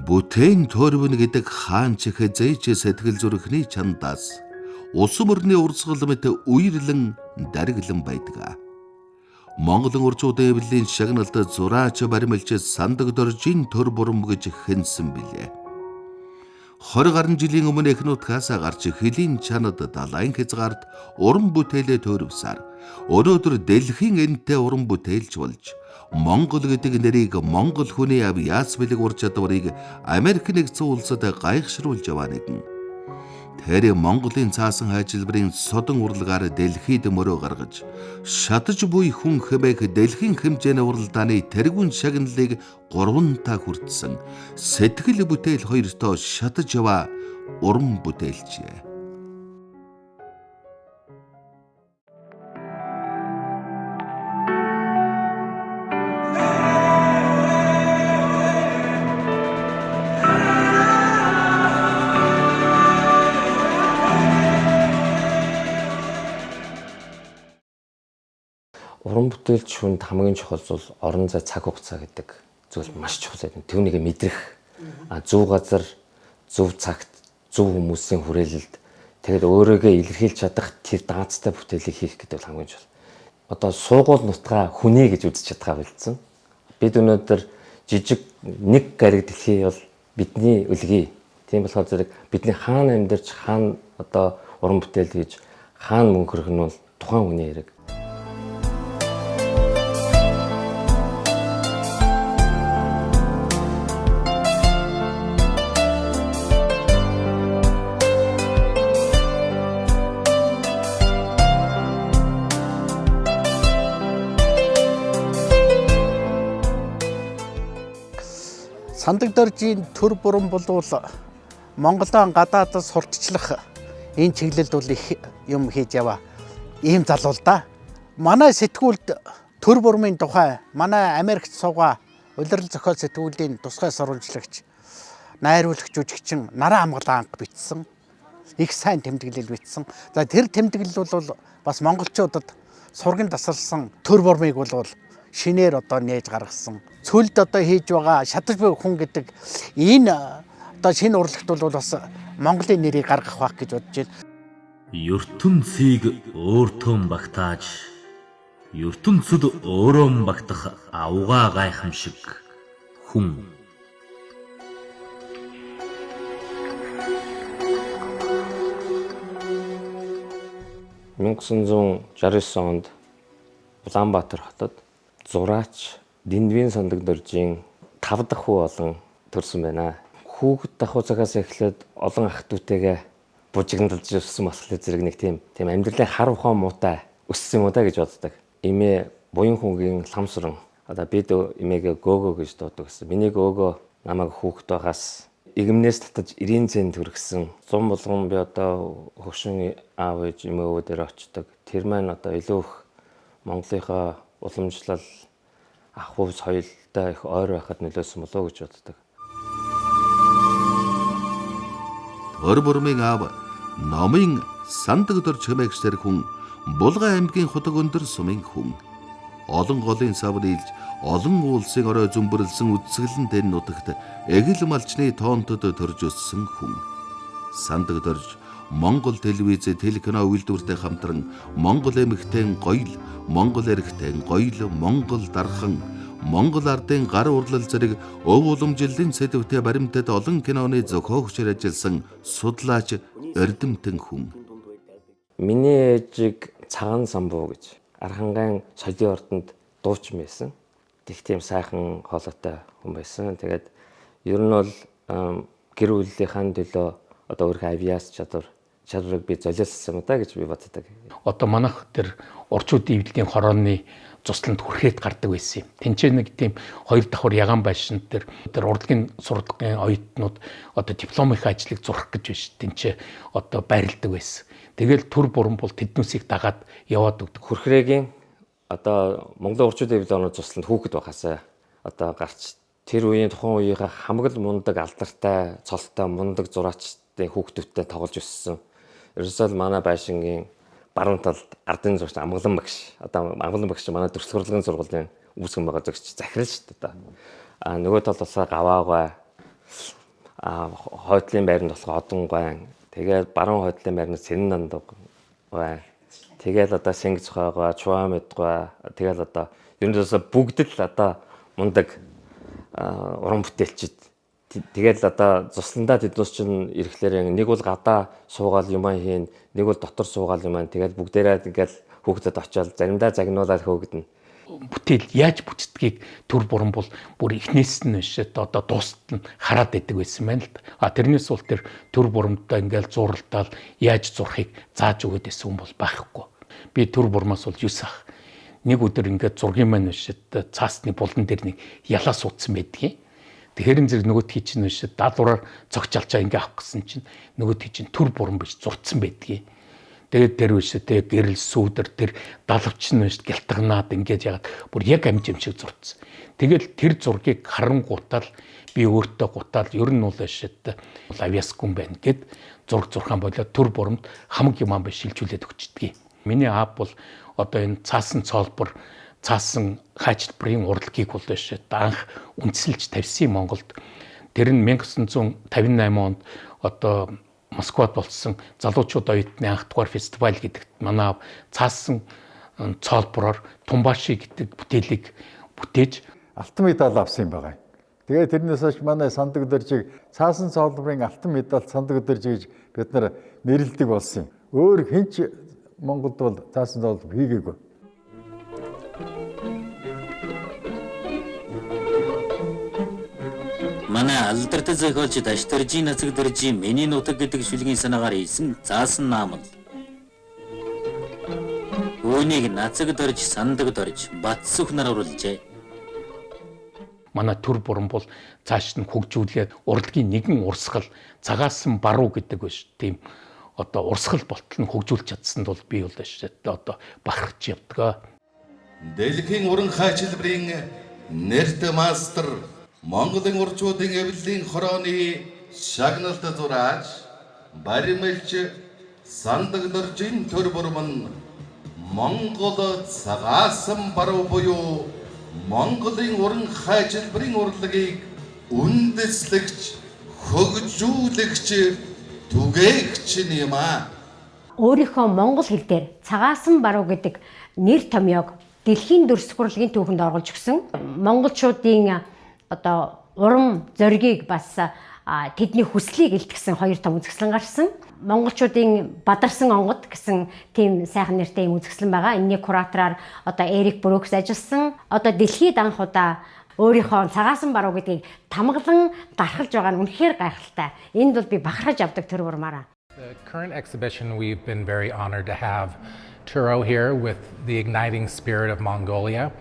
Бүтээн төрвөн гэдэг хаан чих зээч сэтгэл зүрхний чандаас улсам орны урсгал мэт үерлэн дариглан байдаг. Монголын урчуудын эвлэлийн шагналд зураач баримлж сандаг доржийн төр бурам гэж хэнсэн билээ. 20 гаруй жилийн өмнө эхнүүтгээс гарч хөлийн чанад далайн хязгаарт уран бүтээлээ төрөвсаар өнөөдөр дэлхийн энэтэй уран бүтээлч болж Монгол гэдэг нэрийг монгол хүний авьяас бэлэг ур чадварыг Америк нэгдсэн улсад гайхшруулж яваа нэгэн. Тэр Монголын цаасан хайжилбарын содон урлагаар дэлхийд мөрөө гаргаж шатаж буй хүн хэмээх дэлхийн хэмжээний уралдааны тэргүүн шагналыг 3 та хүртсэн сэтгэл бүтээл 2-тоо шатаж яваа уран бүтээлч. Уран бүтээлч хүнд хамгийн чухал зүйл орон зай цаг хугацаа гэдэг зүйл маш чухал байдаг. Түүнийг мэдрэх, зөв газар, зөв цагт, зөв хүмүүсийн хүрээлэлд тэгээд өөрийгөө илэрхийлж чадах тэр даацтай бүтээлийг хийх гэдэг хамгийн чухал. Одоо суугуул нутгаа хүнээ гэж үзэж чадхаа болцсон. Бид өнөөдөр жижиг нэг гариг дэлхий бол бидний үлгий. Тийм болохоор зэрэг бидний хаана амьдарч хаана одоо уран бүтээл хийж хаана мөнгө хөрөх нь бол тухайн хүний хэрэг. Сандаг доржийн төр бурам болвол Монголын гадаадас сурталчлах энэ чиглэлд бол их юм хийж яваа. Ийм залуу л да. Манай сэтгүүлд төр бурамын тухай манай Америкт суугаа улирал зохиол сэтгүүлийн тусгай сурвалжлагч, найруулагч жүжигчин Нараа Амгалан анх бичсэн. Их сайн тэмдэглэл бичсэн. За тэр тэмдэглэл бол бас монголчуудад сурган тасалсан төр бурамыг бол шинээр одоо нээж гаргасан. Цөлд одоо хийж байгаа шатаж буй хүн гэдэг энэ одоо шинэ урлагт бол бас Монголын нэрийг гаргах байх гэж бодож байна. ертөнцийг өөртөө багтааж ертөнцид өөрөө багтах авгаа гайхамшиг хүн. 1969 онд Улаанбаатар хотод зураач Дэндвийн сандаг доржийн 5 дахь хүү болон төрсөн байна. Хүүхэд дахуу цагаас эхлээд олон ах дүүтэйгээ бужигналж өссөн болохоор зэрэг нэг тийм амьдралын хар ухаан муутай өссөн юм уу та гэж боддог. Эмээ буян хүүгийн ламсран одоо бид эмээгээ гоогоо гэж дууддаг гэсэн. Миний гоогоо намайг хүүхэд байгаас игэмнээс татаж 90 цент хүргэсэн. Зам болгон би одоо хөгшин аав ээж эмээ дээр очдог. Тэр маань одоо илүү их Монголынхаа уламжлал ах уу соёлтой их ойр байхад нөлөөсөн болоо гэж боддог. Төр бурамын аав номын сандаг дорж хэмээгчдэр хүн Булган аймгийн Худаг өндөр сумын хүн. Олон голын савар илж олон уулсын орой зүмбэрлсэн үдсгэлэн тэн нутагт эгэл малчны тоонтод төрж өссөн хүн. Сандаг дорж Монгол телевиз телекино үйлдвэртэй хамтран Монгол эмэгтэй гоёл, Монгол эрэгтэй гоёл, Монгол дархан, Монгол ардын гар урлал зэрэг өв уламжлалын сэдвтэй баримтад олон киноны зохиогчор ажилласан судлаач эрдэмтэн хүн. Миний ээжийг Цагаан самбуу гэж Архангайн соёлын ордонд дуучин байсан. Тэг тийм сайхан хоолойтой хүн байсан. Тэгээд ер нь бол гэр бүлийнхаа төлөө одоо өөрийнхөө авьяас чадварыг би золиослсон юм да гэж би боддог. Одоо манайх тэр орчуудын эвлэлийн хорооны цусланд хүрэхэд гардаг байсан юм. Тэнцээ нэг тийм 2 давхар ягаан байшин тэр урлагийн сургалтын оюутнууд одоо дипломын ажлыг зурах гэж биш. Тэнцээ одоо байрладаг байсан. Тэгэл төр бурам бол тэднүүсийг дагаад яваад өгдөг. Хүрхрээгийн одоо Монголын орчуудын эвлэлийн цусланд хүүхэд байхасаа одоо гарч тэр үеийн тухайн үеийнхээ хамаг мундаг алдартай цолтой мундаг зураачдын хүүхдүүдтэй тоглож өссөн. Ерөөсөө манай байшингийн баруун талд ардын зурагч Амгалан багш. Одоо Амгалан багш манай төрөлх урлагийн сургуулийн үүсгэн байгаа зөгч захирал шүү дээ. Нөгөө талд бас гаваагаа хойдлын байранд болохоор Одонгой. Тэгээд баруун хойдлын байранд Сэннандгой. Тэгээд одоо Шингэцхойгоо, Чуамэдгой. Тэгээд одоо ерөнхийдөө бүгд л одоо мундаг уран бүтээлчид. Тэгээд одоо цусландаа тэднээс чинь ирэхлээр нэг бол гадаа суугаал юм хийн, нэг бол дотор суугаал юм. Тэгээд бүгдээрээ ингээл хүүхдэд очиод заримдаа загнуулаад хөөгдөнө. Бүтээл яаж бүтдгийг төр буран бол бүр эхнээс нь биш одоо дуустал нь хараад байдаг байсан байна л да. Тэрнээс бол тэр төр бурамтай ингээл зуралдаал яаж зурхыг зааж өгöd байсан хүн бол байхгүй. Би төр бурмаас бол 9 ах. Нэг өдөр ингээд зургийн маань биш цаасны булан дээр нэг ялаа суудсан байдгийг. Тэрэн зэрэг нөгөөдхий чинь биш даалгавраар цогцолчаа ингээ авах гэсэн чинь нөгөөдхий чинь төр буран биш зурцсан байдгийг. Тэгээд тэр үстэй гэрэл сүүдэр тэр далавч нь биш гялтганаад ингээд ягаад бүр яг амжим шиг зурцсан. Тэгэл тэр зургийг харангуутал би өөртөө гутаал ер нь бол шийдэ авьяасгүй байна гэд зураг зурхаан болоод төр бурамд хамаг юм аа биш шилжүүлээд өгчдгийг. Миний аав бол одоо энэ цаасан цолбор цаасан хаачилбарын урлагийг бол шийдэ анх үндэслэж тавьсан Монголд. Тэр нь 1958 онд одоо Москвад болсон залуучууд оюутны анх дугаар фестиваль гэдэгт манай цаасан цолбороор Тумбаши гэдэг бүтээлийг бүтээж алтан медаль авсан юм байна. Тэгээд тэрнээс хойш манай сандаг дөржиг цаасан цолборын алтан медаль сандаг дөржиг гэж бид нар нэрлэдэг болсон юм. Өөр хинч Монголд бол цаасан цолбор хийгээгүй. Манай алдартай зохиолч Дашторжийн нацаг дөржийн Миний нутаг гэдэг шүлгийн санаагаар хийсэн заасан наамал. Үүнийг нацаг дөрж, сандаг дөрж, Батсүх нар урлжээ. Манай төр буран бол цааш нь хөгжүүлээд урлагийн нэгэн урсгал цагаасан баруу гэдэг биш тийм одоо урсгал болтол нь хөгжүүлж чадсанд бол би бол одоо бахархж явдаг. Дэлхийн уран хайчилбарын нэрт мастер Монголын урчуудын эвлэлийн хорооны шагналт зураач баримлж сандаг дөржийн төр бурман Монгол цагаасан баруу буюу Монголын уран хайчилбарын урлагийг үндэслэгч хөгжүүлэгч түгээгч юм аа. Өөрийнхөө монгол хэл дээр цагаасан баруу гэдэг нэр томьёог дэлхийн дүрс хурлын түүхэнд оруулж өгсөн. Монголчуудын одоо урам зоригийг бас тэдний хүслийг илтгэсэн хоёр том үзэсгэлэн гарсан. Монголчуудын бадарсан онгод гэсэн тийм сайхан нэртэй юм үзэсгэлэн байгаа. Энэний куратораар одоо Эрик Брукс ажилласан. Одоо дэлхийд анх удаа өөрийнхөө цагаасан баруу гэдгийг тамгалан дархалж байгаа нь үнэхээр гайхалтай. Энд бол би бахархаж авдаг төр бурмаараа. The current exhibition, we've been very honored to have Turo here with the igniting spirit of Mongolia.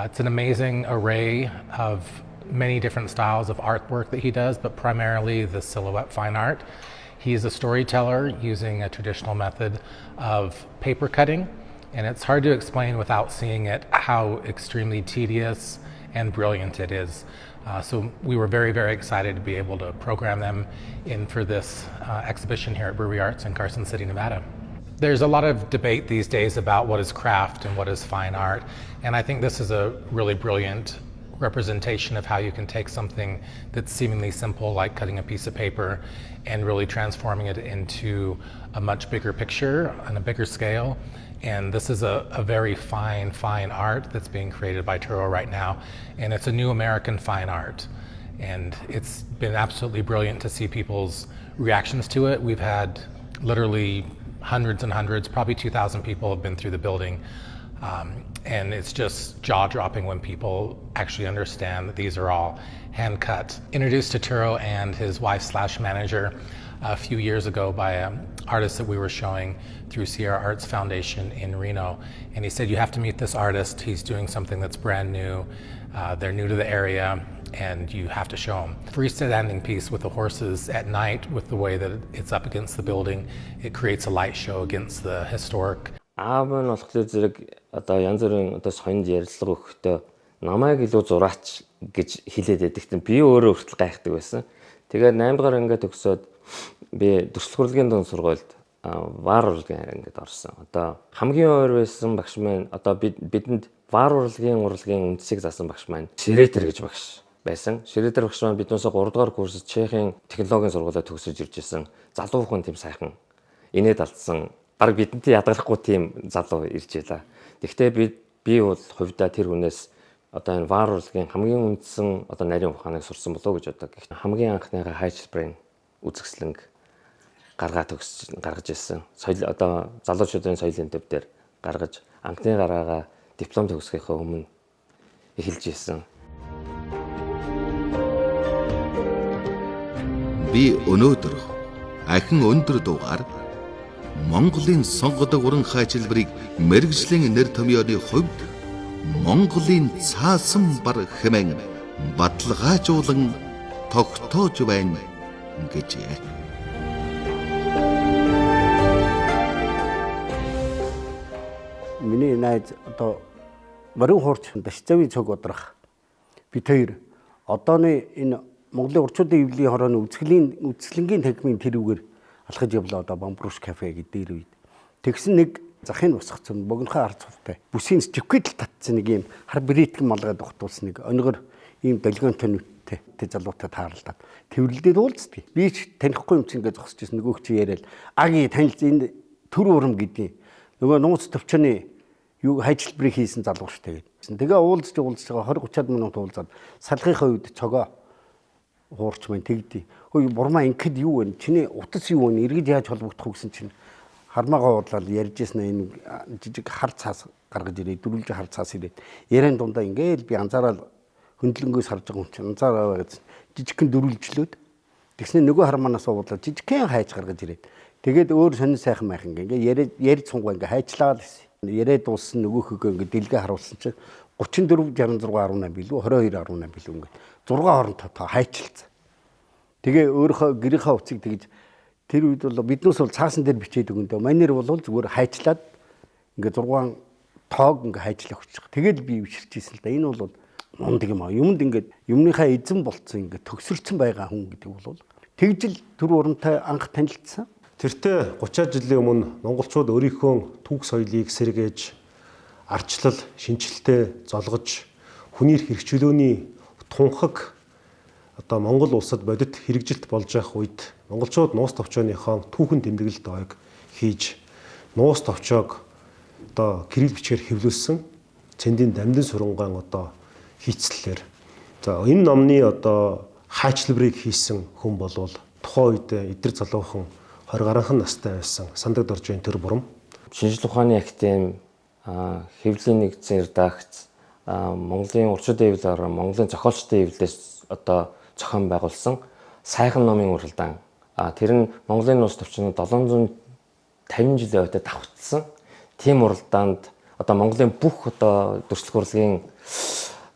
It's an amazing array of many different styles of artwork that he does, but primarily the silhouette fine art. He is a storyteller using a traditional method of paper cutting, and it's hard to explain without seeing it how extremely tedious and brilliant it is. So we were very, very excited to be able to program them in for this exhibition here at Brewery Arts in Carson City, Nevada. There's a lot of debate these days about what is craft and what is fine art, and I think this is a really brilliant representation of how you can take something that's seemingly simple, like cutting a piece of paper, and really transforming it into a much bigger picture on a bigger scale. And this is a very fine art that's being created by Turo right now, and it's a new American fine art. And it's been absolutely brilliant to see people's reactions to it. We've had literally hundreds and hundreds, probably 2,000 people have been through the building. And it's just jaw-dropping when people actually understand that these are all hand-cut. Introduced to Turo and his wife/manager a few years ago by an artist that we were showing through Sierra Arts Foundation in Reno. And he said, you have to meet this artist. He's doing something that's brand new. They're new to the area, and you have to show them. Freestanding piece with the horses at night, with the way that it's up against the building, it creates a light show against the historic. Аав нь болохоор зэрэг одоо янз бүрийн одоо соёнд ярилцлага өгөхдөө намайг илүү зураач гэж хэлээд байдагт би өөрөө хүртэл гайхдаг байсан. Тэгээд 8 дугаар ингээд төгсөөд би төсөл хурлын дунд сургуульд вар урлагийн ингээд орсон. Одоо хамгийн ойр байсан багш маань одоо бидэнд вар урлагийн үндсийг заасан багш маань Ширетер гэж багш. байсан. Шредер багш маань биднээс 3 дугаар курсд Чехийн технологийн сургуулиуд төгсөж ирж исэн. Залуу хүн тийм сайхан инээд алдсан. Бараг бидэнтэй ядгалахгүй тийм залуу ирж байлаа. Гэхдээ би бол хувьдаа тэр хүнээс одоо энэ вар урлагийн хамгийн үндсэн одоо нарийн ухааныг сурсан болов уу гэж бодог. Хамгийн анхныхаа хайчилбарын үзэсгэлэнг гаргаж ирсэн. Соёл одоо залуучуудын соёлын төв дээр гаргаж анхны гараагаа диплом төгсгөхөө өмнө эхэлж ирсэн. Би өнөөдөр ахин өндөр дугаар Монголын сонгодог уран хайчилбарыг мэргэжлийн нэр томьёоны хувьд Монголын цаасан бар хэмээн баталгаажуулан тогтоож байна гэжээ. Миний найз одоо Баруун хуурч Дашцавын цог удрах бид хоёр одооны энэ Монголын урчуудын эвлэлийн хорооны үзэсгэлэнгийн танхимын тэрүүгээр алхаж явлаа одоо Бамбруш кафе гэдэг дээр үед. Тэгсэн нэг захын босгоцсон богинохоо ард цувтай. Бүсийн стиквэдл татсан нэг юм хар брэтгэн малгайд ухтуулсан нэг өнөгөр ийм долгионтой нүдтэй залуутай тааралдаад тэрвэрлдээд уулздаг. Би ч танихгүй юм чинь ингээд зогсож ирсэн нөгөөх чи яриад аги танил энэ төр урам гэдгийг нөгөө нууц төвчөний юу хайчилбарыг хийсэн залуу штэ гэдэг. Тэгээ уулзж байгаа 20-30 минут уулзаад салхийнхаа үед цогоо хуурч маань тэгдий. Хөөе бурмаа ингэхэд юу вэ? Чиний утас юу вэ? Иргэд яаж холбогдох вэ гэсэн чинь хармаагаа уурлаад ярьжсэн энэ жижиг хар цаас гаргаж ирээд дөрвөлж хар цаас ирээд яриан дундаа ингээл би анзаараад хөндлөнгөөс харж байгаа юм чинь анзаараа гэсэн жижигхэн дөрвөлжлөөд тэгснэ нөгөө хармаанаас уурлаад жижигхэн хайж гаргаж ирээд тэгээд өөр сонин сайхан майхан ингээ ярьж цунгаа ингээ хайчлаа л гэсэн. Яриад дууссан нөгөөхөө ингээ дэлгээ харуулсан чинь 34 66 18 билүү 22 18 билүү ингээ 6 хоронтой тоо хайчилсан. Тэгээ өөрийнхөө гэрийнхаа уцыг тэгж тэр үед бол биднээс бол цаасан дээр бичээд өгөндөө манер бол зүгээр хайчлаад ингээ 6 тоог ингээ хайчлах хүч. Тэгээд би өвчилж ийсэн л да. Энэ бол мундаг юм аа. Юмд ингээ юмныхаа эзэн болцсон ингээ төгсөрцөн байгаа хүн гэдэг бол тэгжил төр урамтай анх танилцсан. Тэртээ 30 жилийн өмнө монголчууд өөрийнхөө түүх соёлыг сэргээж, арчлал, шинжилтээ золгож, хүнийр хэрэгчлөөний тунхаг одоо Монгол улсад бодит хэрэгжилт болж байх үед монголчууд нуус товчооныхоо түүхэн тэмдэглэлт ойг хийж, нуус товчоог одоо кирилл бичгээр хэвлүүлсэн цэндийн дамдын сурангаан одоо хийцлэлээр. За энэ номны одоо хайчлбарыг хийсэн хүн болвол тухайн үед эдгэр залуухан 20 гаруйхан настай байсан Сандаг Доржийн төр бурам. Шинжлэх ухааны актын хэвлэлийн нэгдсэн редакц Монголын урчуудын эвлэлээр Монголын зохиолчдын эвлэлээс одоо зохион байгуулсан сайхан номын уралдаан. Тэр нь Монголын нуус төвчнүүд 750 жилийн ойд давхцсан. Тийм уралдаанд одоо Монголын бүх одоо дүрслэх урлагийн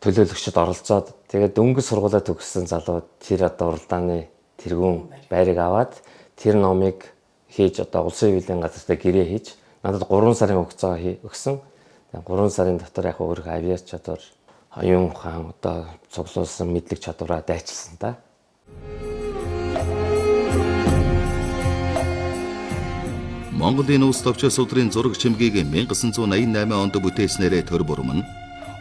төлөөлөгчид оролцоод тэгээд дөнгөж сургуулаа төгссөн залууд тэр одоо уралдааны тэргүүн байрыг аваад тэр номыг хийж одоо улсын эвлэлийн газартай гэрээ хийж надад 3 сарын хугацаа өгсөн. 3 сарын дотор яг өөрийнхөө авиач чадвар, оюун ухаан одоо цуглуулсан мэдлэг чадвараа дайчилсан та. Монголын улс товчоос өдрийн зураг чимгийг 1988 онд бүтээснээрээ төр бурам нь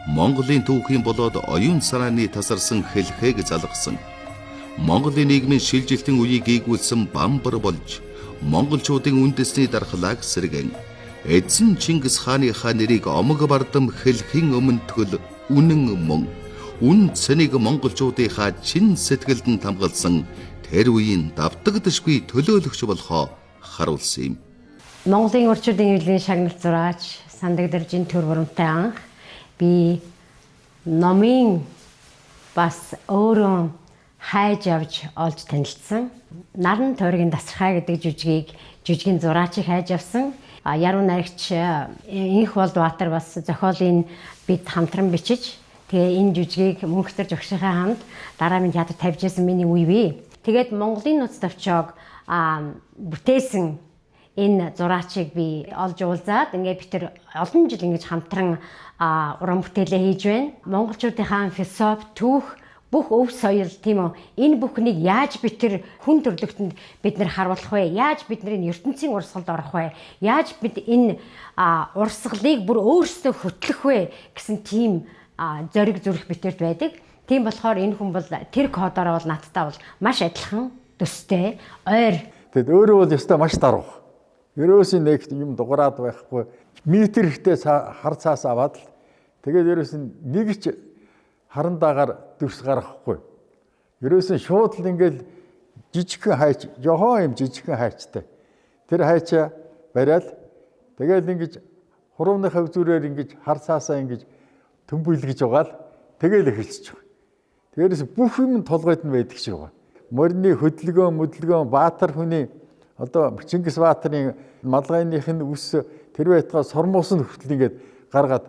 Монголын түүхийн болоод оюун санааны тасарсан хэлхээг залгасан. Монголын нийгмийн шилжилтийн үеийг ийгүүлсэн бамбар болж монголчуудын үндэсний дархлааг сэргэн эзэн Чингис хааныхаа нэрийг омог бардам хэлхийн өмнө төл үнэн мөн үн цэнийг монголчуудынхаа чин сэтгэлд нь тамгалсан тэр үеийн давтагдшгүй төлөөлөгч болохоо харуулсан юм. Монголын урчуудын эвлэлийн шагналт зураач Сандаг Доржийн төр бурамтай анх би номын бас өөрөө хайж явж олж танилцсан. Наран тойргийн дасархай гэдэг жүжигийн зураачийг хайж явсан. Яруу найрагч Инх Болдбаатар бас зохиолын бид хамтран бичиж тэгээ энэ жүжигийг Мөнхтөр жогшийнхаа хамт дараа минь театр тавьж байсан миний үе бий. Тэгээд Монголын нууц товчоог бүтээсэн энэ зураачийг би олж уулзаад ингээд бид тэр олон жил ингэж хамтран уран бүтээлээ хийж байна. Монголчуудынхаа философи, түүх, бүх өв соёл тийм үү. Энэ бүхнийг яаж бид тэр хүн төрлөختөнд бид нэр харуулах вэ? Яаж бид нэрийн ертөнцийн урсгалд орох вэ? Яаж бид энэ урсгалыг бүр өөрсдөө хөтлөх вэ гэсэн тийм зориг зүрх битэрт байдаг. Тийм болохоор энэ хүн бол тэр кодороо бол надтай бол маш адилхан төстэй, ойр. Тэгэд өөрөө бол ёстой маш даруй. Ерөөсөө нэг юм дуграад байхгүй. Метр ихтэй хар цаас аваад л тэгээд ерөөсөө нэг ч харандагаар дүрс гаргахгүй. Ерөөсөө шууд л ингээл жижигхэн хайч, жохоо юм жижигхэн хайчтай. Тэр хайчаа бариад тэгээд ингэж хурууныхаа зүрээр ингэж хар цаасаа ингэж төмбөйлгэж байгаа л тэгээд эхэлчих. Тэгээрээс бүх юм толгойд нь байдаг шиг байгаа. Морины хөдөлгөөн баатар хүний одоо Чингис баатарын малгайных нь үс тэр байтгаа сормоос нь хүртэл ингээд гаргаад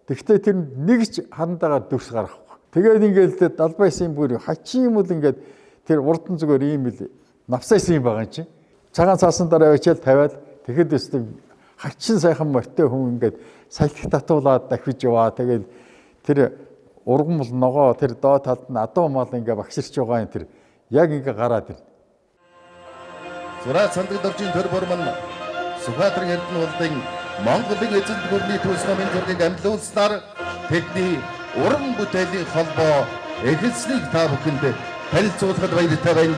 тэгтээ тэр нэг ч харандагаар дүрс гаргахгүй. Тэгээд ингээд далбайсан бүр хачин юм бол ингээд тэр урдан зүгээр ийм л навсайсан юм байгаа юм чинь. Цагаан цаасан дараа очиад тавиад тэгэхэд өстө хачин сайхан морьтой хүн ингээд салхи татуулаад дахиж яваа. Тэгээд тэр урган бол ногоо тэр доод талд нь адуу мал ингээд багширч байгаа юм тэр яг ингээд гараад ирнэ. Зураг сандаг доржийн төр бурман Сүхбаатарын Эрдэнэ улсын Монголын эзэнт гүрний төс намын зургийг амьлуулснаар тэдний уран бүтээлийн холбоо эхэлснийг та бүхэнд танилцуулахад баяртай байна.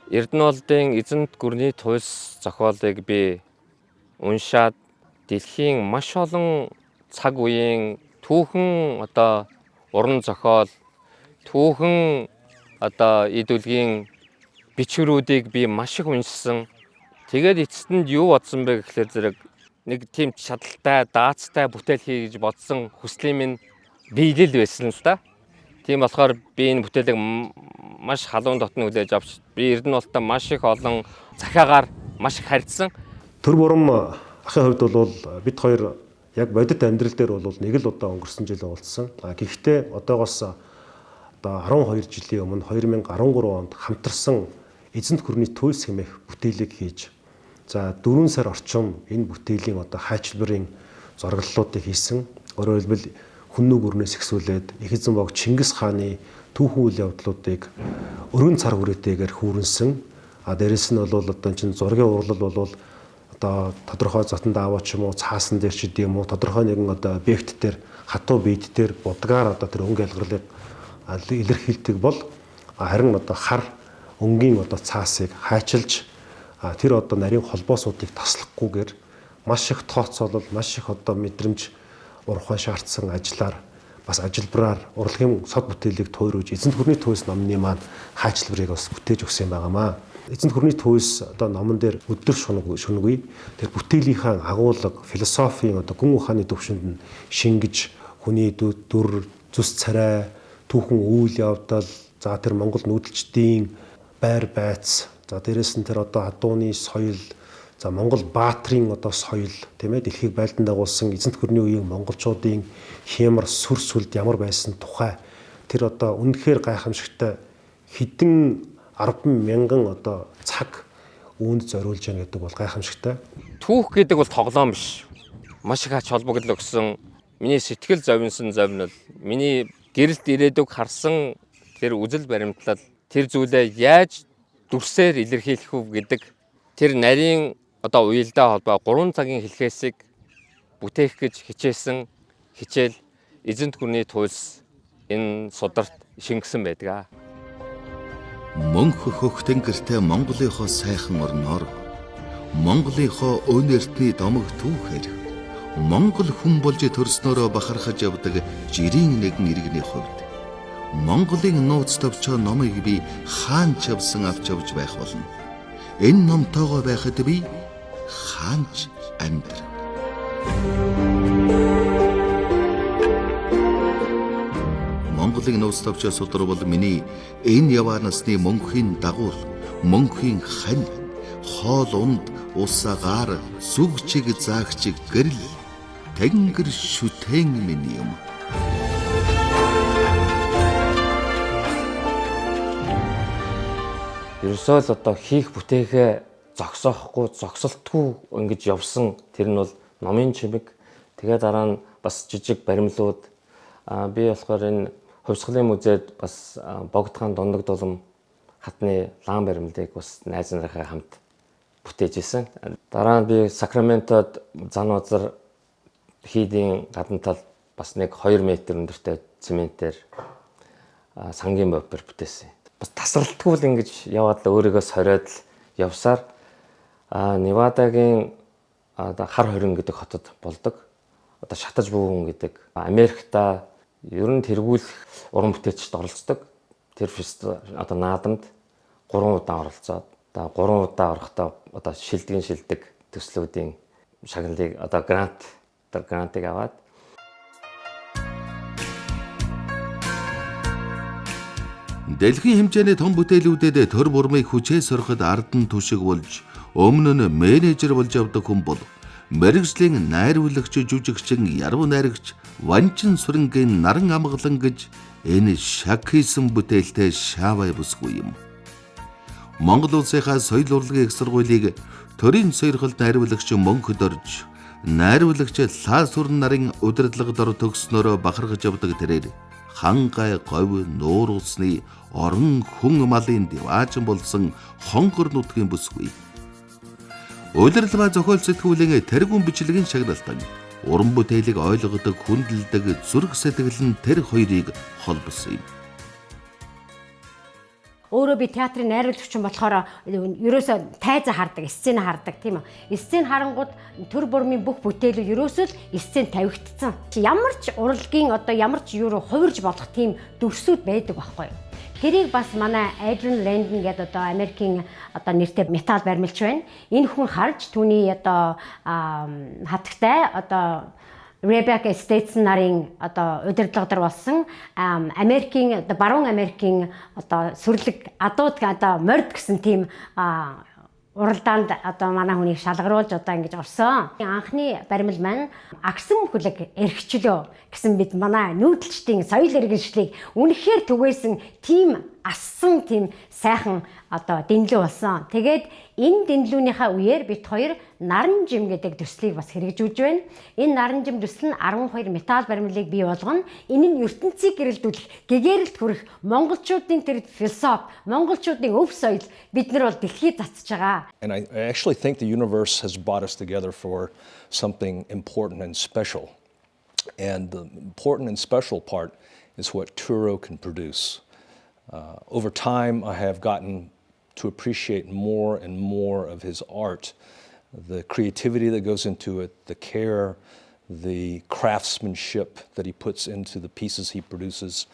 Эрдэнэ улсын эзэнт гүрний туульс зохиолыг би уншаад дэлхийн маш олон цаг үеийн түүхэн одоо уран зохиол, түүхэн одоо идүүлгийн бичвэрүүдийг би маш их уншсан. Тэгээд эцэст нь юу бодсон бэ гэхлээр зэрэг нэг тийм чадaltaй, даацтай бүтээл хий гэж бодсон хүслийн минь биелэл байсан л да. Тийм болохоор би энэ бүтээлийг маш халуун дотн хүлээж авч би Эрдэнэ улстай маш их олон захиагаар маш их харьцсан. Төр бурам ахын хувьд бол бид хоёр яг бодит амьдрал дээр бол нэг л удаа өнгөрсөн жил уулзсан. Гэхдээ одоогоос одоо 12 жилийн өмнө 2013 онд хамтарсан эзэнт гүрний туульс хэмээх бүтээлийг хийж за 4 сар орчим энэ бүтээлийн одоо хайчилбарын зураглалуудыг хийсэн. Өөрөөр хэлбэл хүннүү гүрнээс ихсүүлээд их эзэн бог Чингис хааны түүхэн үйл явдлуудыг өргөн цар хүрээтэйгээр хүүрнсэн. Дээрэс нь бол одоо чинь зургийн урлал бол одоо тодорхой затанд аваа ч юм уу цаасан дээр ч гэдэм үү тодорхой нэгэн одоо объект дээр хатуу бийд дээр будгаар одоо тэр өнгө ялгарлыг илэрхийлдэг бол харин одоо хар өнгийн одоо цаасыг хайчилж тэр одоо нарийн холбоосуудыг таслахгүйгээр маш их тооцоолол, маш их одоо мэдрэмж урахаа шаардсан ажиллаар бас ажилбараар урлагийн сод бүтээлийг туйруулж эзэнт гүрний туульс номны маань хайчилбарыг бас бүтээж өгсөн юм байнамаа. Эзэнт гүрний туульс одоо номон дээр өдөр шөнөгүй тэр бүтээлийнхаа агуулга, философийн одоо гүн ухааны төвшөнд нь шингэж хүний дүр, зүс царай, түүхэн үйл явдал, за тэр Монгол нүүдэлчдийн байр байц, за дээрэс нь тэр одоо адууны соёл, за Монгол баатрын одоо соёл тийм ээ дэлхийг байлдан дагуулсан эзэнт гүрний үеийн монголчуудын хямар сүр сүлд ямар байсан тухай тэр одоо үнэхээр гайхамшигтай хэдэн 10,000 одоо цаг үүнд зориулж яана гэдэг бол гайхамшигтай. Түүх гэдэг бол тоглоом биш. Маш их ач холбогдол өгсөн. Миний сэтгэл зовнсон зовнил, миний гэрэлт ирээдүг харсан тэр үзэл баримтлал, тэр зүйлээ яаж дүрсээр илэрхийлэх вэ гэдэг тэр нарийн одоо уялдаа холбоо 3 цагийн хэлхээсийг бүтээх гэж хичээсэн хичээл эзэнт гүрний туульс энэ сударт шингэсэн байдаг. Мөнх хөхтэн гэртээ Монголынхоо сайхан орноор Монголынхоо өн эртний домог түүхээр Монгол хүн болж төрснөөрөө бахархаж явдаг жирийн нэгэн иргэний хувьд Монголын нууц төвчөө номыг би хаан чавсан авч явж байх болно. Энэ номтойгоо байхад би хаанч амьдрав. Монголын нууц төвчөө судрал миний энэ яваа насны мөнхийн дагуул, мөнхийн хань, хоол унд, ус агаар, сүгчиг заагчиг гэрэл тэнгэр шүтэн минь юм. Ерөөсөө л одоо хийх бүтээхээ зогсоохгүй, зогсолтгүй ингэж явсан тэр нь бол номын чимэг. Тэгээ дараа нь бас жижиг баримлууд би болохоор энэ хувьсгалын музейд бас богдхан дундаг дулам хатны лам баримлыг бас найз нарынхаа хамт бүтээж исэн. Дараа нь би Сакраментод зан базар хийдийн гадна талд бас нэг 2 метр өндөртэй цементээр сангийн бомбер бүтээсэн. Бас тасралтгүй л ингэж яваад л өөрийгөө сориод л явсаар Невадагийн хар хорин гэдэг хотод болдог. Одоо шатаж бүүн гэдэг Америкта ер нь тэргүүлэх уран бүтээлчд оролцдог. Тэр одоо наадамд 3 удаа оролцоод 3 удаа орохдоо одоо шилдэг төслүүдийн шагналыг одоо грантыг аваад Дэлхийн хэмжээний том бүтээлүүдэд төр бурмыг хүчээ сороход ардан түшиг болж өмнө нь менежер болж явдаг хүн бол мэргэжлийн найруулагч, жүжигчин, яруу найрагч, ванчин сүрэнгийн наран амгалан гэж энэ шаг хийсэн бүтээлтэй шаавай бүсгүй юм. Монгол улсынхаа соёл урлагийн их сургуулийг төрийн сойрхолд найруулагч мөнхөд орж найруулагч Лаасүрэн нарын удирдлагад ор төгснөөрөө бахархаж явдаг тэрээр хангай говь нуур усны орон хүн малын диваажин болсон хонгор нутгийн бүсгүй. Улирал ба зохиол сэтгүүлийн тэргүүн бичлэгийн шагналтан уран бүтээлийг ойлгодог, хүндэлдэг зүрх сэтгэл нь тэр хоёрыг холбосон юм. Өөрөө би театрын найруулагч болохоор ерөөсөө тайза хардаг, сцен хардаг тийм үү. Сцен харангууд төр бурмын бүх бүтээлүүд ерөөсөө л сцен тавигдсан. Ямар ч урлагийн одоо ямар ч юу руу хувирж болох тийм дүрсүүд байдаг байхгүй юу. Тэрийг бас манай Adrian Landon гэдэг одоо Америкийн одоо нэртэй металл баримлч байна. Энэ хүн харж түүний одоо хатагтай одоо Rebecca Stetson нарын одоо удирдлагадар болсон Америкийн баруун Америкийн одоо сүрлэг адууд одоо морд гэсэн тийм уралдаанд одоо манай хүнийг шалгаруулж одоо ингэж орсон. Анхны баримл маань агсан хүлэг эрхчлөө гэсэн бид манай нүүдэлчдийн соёл иргэншлийг үнэхээр түгээсэн тийм ассан тийм сайхан одоо дэнлүү болсон. Тэгээд энэ дэнлүүнийхээ үеэр бид хоёр наран жим гэдэг төслийг бас хэрэгжүүлж байна. Энэ наран жим төсөл нь 12 металл баримлыг бий болгоно. Энэ нь ертөнцийг гэрэлтүүлэх, гэгээрэлт хүрэх монголчуудын тэр философи, монголчуудын өв соёл бид нар бол дэлхийд татж байгаа. And I actually think the universe has brought us together for something important and special. And the important and special part is what Turo can produce. Over time, I have gotten to appreciate more and more of his art, the creativity that goes into it, the care, the craftsmanship that he puts into the pieces he produces.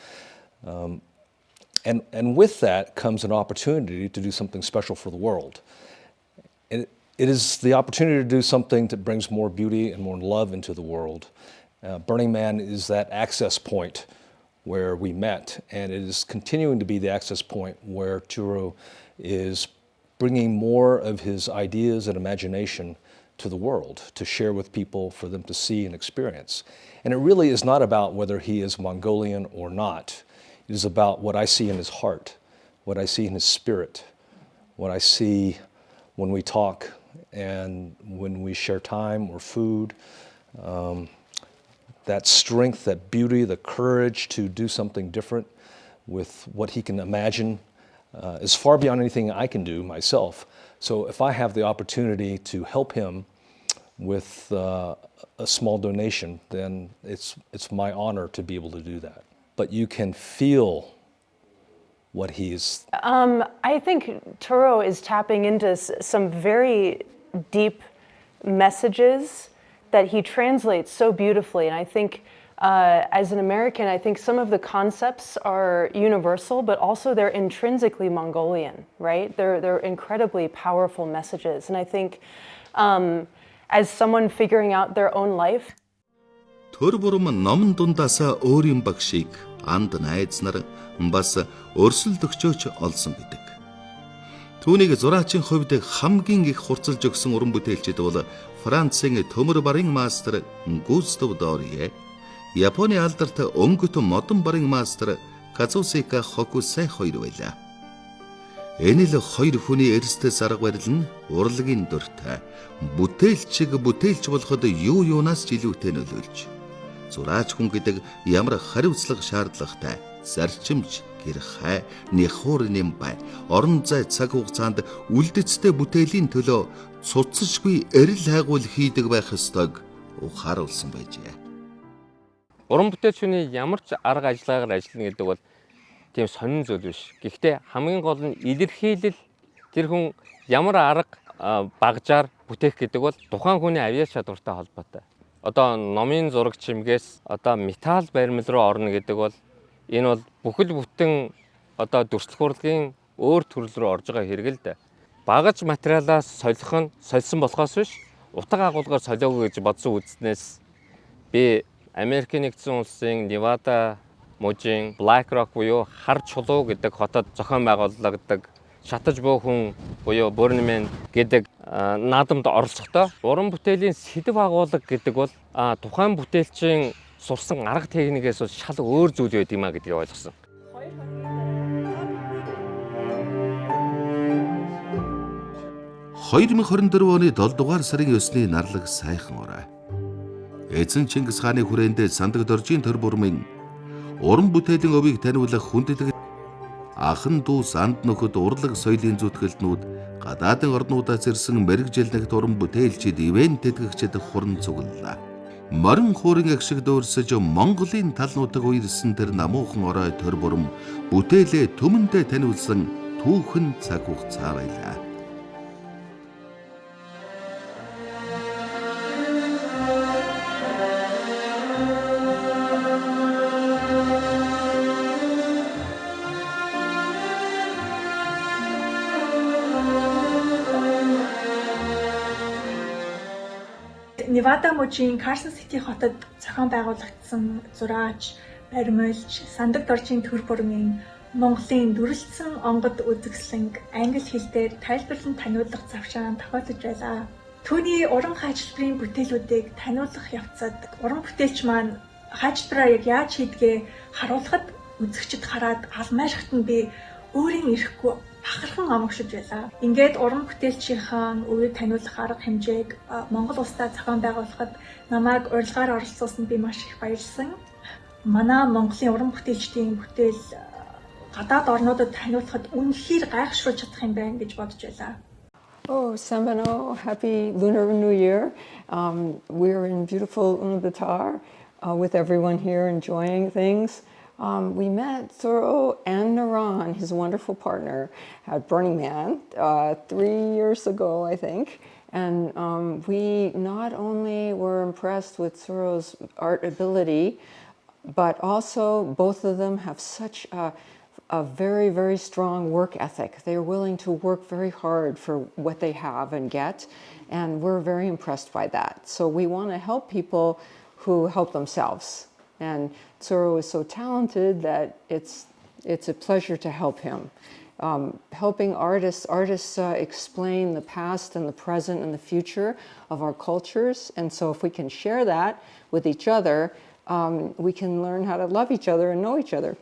And with that comes an opportunity to do something special for the world. And it is the opportunity to do something that brings more beauty and more love into the world. Burning Man is that access point where we met, and it is continuing to be the access point where Turo is bringing more of his ideas and imagination to the world, to share with people, for them to see and experience. And it really is not about whether he is Mongolian or not. It is about what I see in his heart, what I see in his spirit, what I see when we talk and when we share time or food. That strength, that beauty, the courage to do something different with what he can imagine is far beyond anything I can do myself. So if I have the opportunity to help him with a small donation, then it's my honor to be able to do that. But you can feel what he's... I think Turo is tapping into some very deep messages that he translates so beautifully. And I think as an American, I think some of the concepts are universal, but also they're intrinsically Mongolian, right? They're incredibly powerful messages. And I think as someone figuring out their own life, төр бурам номон дундаасаа өөрийн багшийг анд найз нар бас өрсөлд өгчөөч олсон гэдэг. Түүнийг зураачийн хувьд хамгийн их хурцлж өгсөн уран бүтээлчид бол Францын төмөр барын мастер Густав Дорие, Японы алдарт өнгөт модон барын мастер Казусика Хокусай хоёр байлаа. Энэ л хоёр хүний эрсдэс арга барил нь урлагийн дуртай бүтээлчиг бүтээлч болоход юу юунаас ч илүүтэй нөлөөлж, зураач хүн гэдэг ямар хариуцлага шаардлагатай, зарчимч, гэр хай, нэхур нэмбай, орон зай цаг хугацаанд үлдэцтэй бүтээлийн төлөө цуцсажгүй эрэл хайгуул хийдэг байх ёстойг ухааруулсан байжээ. Уран бүтээлчний ямар ч арга ажиллагаар ажиллана гэдэг бол тийм сонин зүйл биш. Гэхдээ хамгийн гол нь илэрхийлэл тэр хүн ямар арга багжаар бүтээх гэдэг бол тухайн хүний авьяас чадвартай холбоотой. Одоо номын зураг чимгээс одоо металл баримл руу орно гэдэг бол энэ бол бүхэл бүтэн одоо дүрслэх урлагийн өөр төрөл рүү орж байгаа хэрэг л дээ. Багаж материалаас солих нь сольсон болохоос биш, утга агуулгаар солиогүй гэж бодсон үзнээс би Америкийн нэгдсэн улсын Невада мужийн Black Rock буюу хар чулуу гэдэг хотод зохион байгуулагддаг шатаж буй хүн буюу Burning Man гэдэг наадамд оролцохдоо уран бүтээлийн сэдэв агуулга гэдэг бол тухайн бүтээлчийн сурсан арга техникээс шал өөр зүйл байд юмаа гэдгийг ойлгосон. 2024 оны 7 дугаар сарын 9-ны нарлаг сайхан орой. Эзэн Чингис хааны хүрээнд Сандаг доржийн төр бурмын уран бүтээлийн өвийг таниулах хүндэтгэл ахан дүү санд нөхөд урлаг соёлын зүтгэлтнүүд гадаадын орнуудаас ирсэн мэрэгжилнэгт уран бүтээлчид ивент тэтгэгчид хуран цуглалаа. Морин хуурын агшиг дөөрсөж Монголын тал нутаг үерсэн тэр намуухан орой төр бурам бүтээлээ төмөндөө таниулсан түүхэн цаг хугацаа байлаа. Невада мужийн Carson City хотод зохион байгуулагдсан зураач, баримлж, Сандаг доржийн төр бурмын Монголын дүрлэлсэн онгод үзэсгэлэнг англи хэлээр тайлбарлан таниулах завшаан тохиолдож байлаа. Түүний уран хаажлбарын бүтээлүүдийг таниулах явцад уран бүтээлч маань хаажлбараа яг яаж хийдгээ харуулхад үзэгчд хараад алмайрахт нь би өөрийн ирэхгүй бахархан амгшиж байлаа. Ингээд уран бүтээлчийн үеийг таниулах арга хэмжээг Монгол улстай зохион байгуулахад намайг урилгаар оролцуулсанд би маш их баярлсан. Манай Монголын уран бүтээлчдийн бүтээл гадаад орнуудад таниулахад үнэхээр гайхшруулж чадах юм байна гэж бодож байлаа. Oh, Sambano, happy Lunar New Year. We're in beautiful Ulaanbaatar with everyone here enjoying things. We met Thoreau and Naran, his wonderful partner, at Burning Man 3 years ago, I think. And we not only were impressed with Thoreau's art ability, but also both of them have such a very, very strong work ethic. They're willing to work very hard for what they have and get, and we're very impressed by that. So we want to help people who help themselves. And Thoreau is so talented that it's a pleasure to help him. Helping artists explain the past and the present and the future of our cultures. And so if we can share that with each other, we can learn how to love each other and know each other.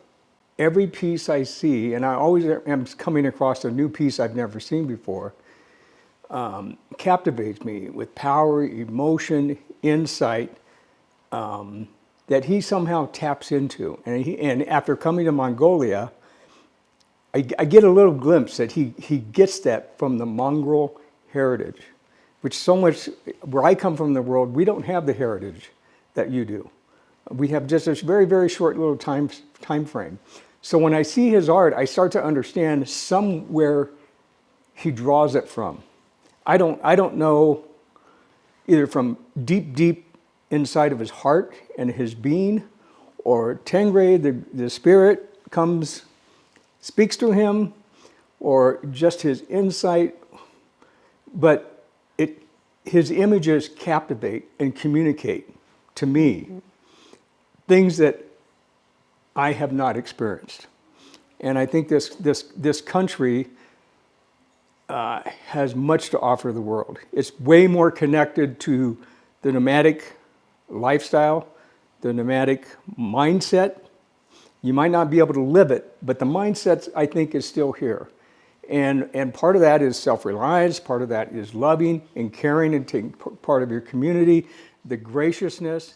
Every piece I see, and I always am coming across a new piece I've never seen before, captivates me with power, emotion, insight, that he somehow taps into. And after coming to Mongolia, I get a little glimpse that he gets that from the Mongol heritage, which so much, where I come from in the world, we don't have the heritage that you do. We have just this very, very short little time frame. So when I see his art, I start to understand somewhere he draws it from. I don't know, either from deep inside of his heart and his being, or Tengri, the spirit speaks to him, or just his insight, but his images captivate and communicate to me things that I have not experienced. And I think this country has much to offer the world. It's way more connected to the nomadic lifestyle, the nomadic mindset. You might not be able to live it, but the mindset, I think, is still here. And part of that is self-reliance, part of that is loving and caring and taking part of your community, the graciousness.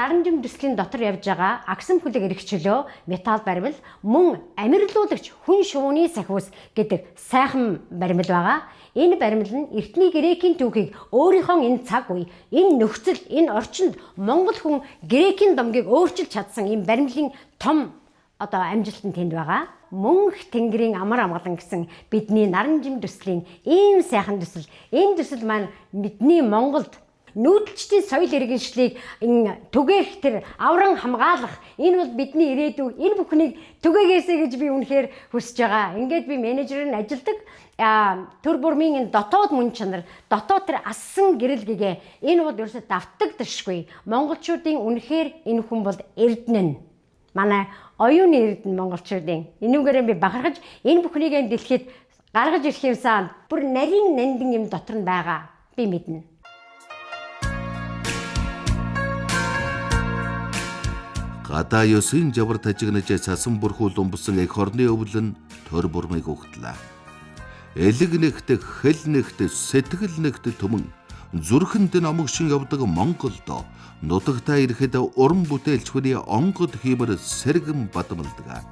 наранжим төслийн дотор явж байгаа агсан хүлэг эрхчлөө, металл баримл, мөн амьрлуулагч хүн шувууны сахиус гэдэг сайхан баримл байгаа. Энэ баримл нь эртний грекийн түүхийг өөрийнхөө энэ цаг үе, энэ нөхцөл, энэ орчинд монгол хүн грекийн домгийг өөрчилж чадсан энэ баримлын том амжилт нь тэнд байгаа. Мөнх тэнгэрийн амар амгалан гэсэн бидний наранжим төслийн ийм сайхан төсөл. Энэ төсөл маань бидний Монголд нүүдэлчдийн соёл иргэншлийг түгээх тэр авран хамгаалах энэ бол бидний ирээдүй. Энэ бүхнийг түгээгээсэй гэж би үнэхээр хүсэж байгаа. Ингээд би менежер нь ажилдаг. Төр бүрмийн энэ дотоод мөн чанар, дотоод тэр ассан гэрэл гэгээ энэ бол ерөөсөй давтагдашгүй. Монголчуудын үнэхээр энэ хүн бол эрдэнэ. Манай оюуны эрдэнэ монголчуудын энүүгээрээ би бахархаж энэ бүхнийг дэлхийд гаргаж ирэх юмсан бүр нарийн нандин юм дотор нь байгаа. Би мэднэ. Гадаа ёсын жавар тажигнаж цасан бүрхүүл умбсан эх орны өвлөн төр бүрмийг угтлаа. Элэг нэгт, хэл нэгт, сэтгэл нэгт төмөн зүрхэнд номогшин явдаг Монголдо нутагтаа ирэхэд уран бүтээлч хүний онгод хиймэр сэргэн бадамлдаг.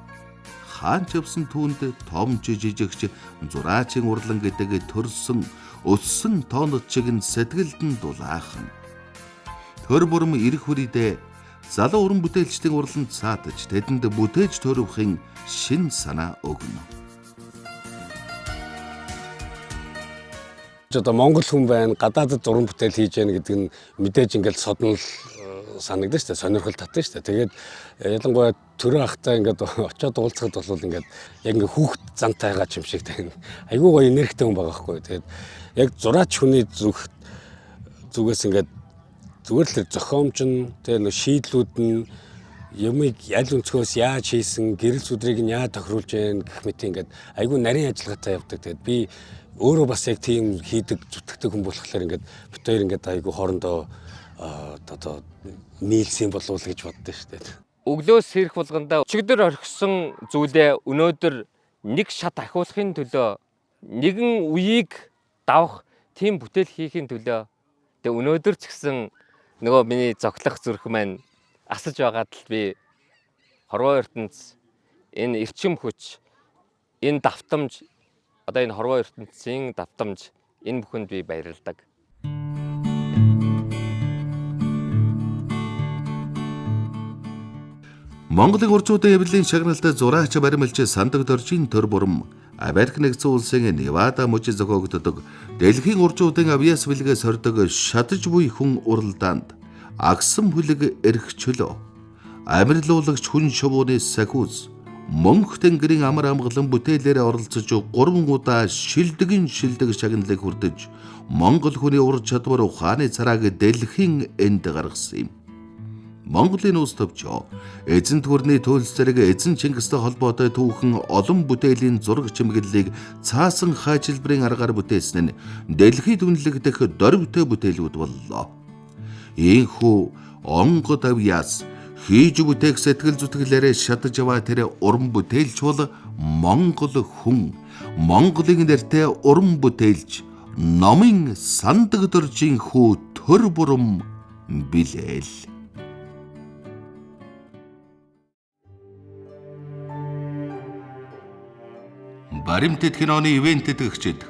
Хаан чавсан түүнд том жижигч зураачийн урлан гэдэг төрсөн өссөн тоонот чиг сэтгэлд нь дулаахан. Төр бүрм ирэх хүрээдээ залуу уран бүтээлчдийн урланд цаатаж тэдэнд бүтээж төрөвхийн шин санаа өгнө. Одоо Монгол хүн байна, гадаадд уран бүтээл хийж яана гэдэг нь мэдээж ингээд соднол санагдаж шүү дээ, сонирхол татсан шүү дээ. Тэгээд ялангуяа төрөө ахтай ингээд очиод уулзахад бол ингээд яг ингээд хүүхд зантайгаа ч юм шиг тийм айгүй гоё энергитэй хүн байгаа хгүй. Тэгээд яг зураач хүний зүгээс ингээд зүгээр л зохиомж нь тэгээд шийдлүүд нь юмыг аль өнцгөөс яаж хийсэн, гэрэл зүдрийг нь яаж тохируулж яана гэх мэт ингээд айгүй нарийн ажиллагаатай явдаг. Тэгээд би өөрөө бас яг тийм хийдэг зүтгэдэг хүн болохоор ингээд бид хоёр ингээд айгүй хоорондоо одоо нийлсэн болов уу гэж боддоо шүү дээ. Өглөөс сэрэх болгондоо өчигдөр орхисон зүйлээ өнөөдөр нэг шат ахиулахын төлөө нэгэн үеийг давах тийм бүтээл хийхин төлөө тэгээ өнөөдөр ч гэсэн нөгөө миний зоглох зүрх маань асаж байгаад л би хорвоо ертөнц энэ эрчим хүч энэ давтамж одоо энэ хорвоо ертөнцийн давтамж энэ бүхэнд би баярлалдаг. Монголын уржуудын эвлэлийн шагналтай зураач баримлч сандаг доржийн төр бүрм Америк нэгдсэн улсын Невада мужид зохиогддог дэлхийн уржуудын авьяас бэлгээс хордог шатаж буй хүн уралдаанд агсан хүлэг эрхчлөө амьрлуулагч хүн шувууны сахиус мөнх тэнгэрийн амар амгалан бүтээлээр оролцож 3 удаа шилдэг шагналыг хүрдэж Монгол хүний ур чадвар ухааны царааг дэлхийн энд гаргасан юм. Монголын улс төвчөө эзэн төрний төлс зэрэг эзэн Чингистэй холбоотой түүхэн олон бүтээлийн зураг чимэглэлийг цаасан хайчилбарын аргаар бүтээсэн нь дэлхийд үнэлэгдэх дөрвтэй бүтээлүүд боллоо. Ийхүү онгод авьяас хийж бүтээх сэтгэл зүтгэлээрээ шатаж яваа тэр уран бүтээлч бол Монгол хүн, Монголын нэртэй уран бүтээлч номын сандаг доржийн хүү төр бүрм билээл. Баримтат киноны ивентэд гэгчид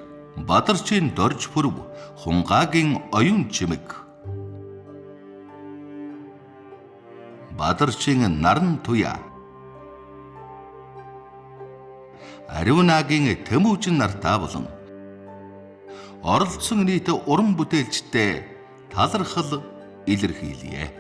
Бадарчин дорж бүрв Хунгагийн оюун чимэг Бадарчин наран туя Ариунагийн Тэмүүжин нартаа болон оролцсон нийт уран бүтээлчтэй талархал илэрхийлье.